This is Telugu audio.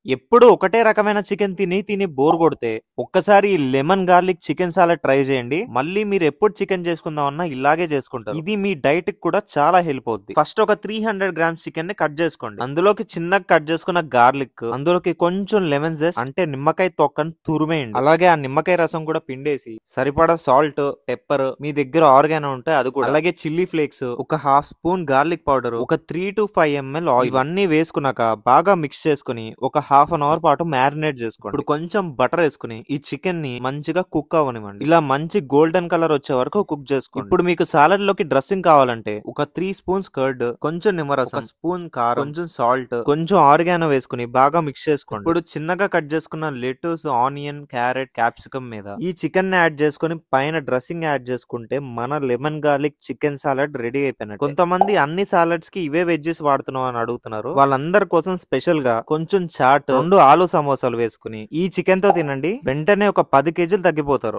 ఎప్పుడు ఒకటే రకమైన చికెన్ తిని తిని బోర్ కొడితే ఒక్కసారి ఈ lemon garlic chicken salad try చేయండి. మళ్ళీ మీరు ఎప్పుడు చికెన్ చేసుకుందామన్నా ఇలాగే చేసుకుంటారు. ఇది మీ డైట్ కి కూడా చాలా హెల్ప్ అవుతుంది. ఫస్ట్ ఒక 300 గ్రామ్స్ చికెన్ ని కట్ చేసుకోండి. అందులోకి చిన్నగా కట్ చేసుకున్న గార్లిక్, అందులోకి కొంచెం లెమన్ జెస్ట్ అంటే నిమ్మకాయ తొక్కను తురిమేయండి. అలాగే ఆ నిమ్మకాయ రసం కూడా పిండేసి సరిపడా సాల్ట్, పెప్పర్, మీ దగ్గర ఆర్గానో ఉంటే అది కూడా, అలాగే చిల్లీ ఫ్లేక్స్, ఒక హాఫ్ స్పూన్ గార్లిక్ పౌడర్, ఒక 3 to 5 ml ఆయిల్, ఇవన్నీ వేసుకున్నాక బాగా మిక్స్ చేసుకుని ఒక హాఫ్ అన్ అవర్ పాటు మ్యారినేట్ చేసుకోండి. ఇప్పుడు కొంచెం బటర్ వేసుకుని ఈ చికెన్ ని మంచిగా కుక్ అవ్వనివ్వండి. ఇలా మంచి గోల్డెన్ కలర్ వచ్చే వరకు కుక్ చేసుకోండి. ఇప్పుడు మీకు సాలడ్ లోకి డ్రెస్సింగ్ కావాలంటే ఒక 3 స్పూన్స్ కర్డ్, కొంచెం నిమ్మరసం, ఒక స్పూన్ కారం, కొంచెం సాల్ట్, కొంచెం ఆరిగానో వేసుకుని బాగా మిక్స్ చేసుకోండి. ఇప్పుడు చిన్నగా కట్ చేసుకున్న లెటూస్, ఆనియన్, క్యారెట్, క్యాప్సికమ్ మీద ఈ చికెన్ ని యాడ్ చేసుకుని పైన డ్రెస్సింగ్ యాడ్ చేసుకుంటే మన lemon garlic chicken salad ready అయిపోయినట్టు. కొంతమంది అన్ని సాలడ్స్ కి ఇవే వెజ్జెస్ వాడుతున్నావు అని అడుగుతున్నారు. వాళ్ళందరి కోసం స్పెషల్ గా కొంచెం చాట్, 2 ఆలు సమోసాలు వేసుకుని ఈ చికెన్ తో తినండి. వెంటనే ఒక 10 కేజీలు తగ్గిపోతారు.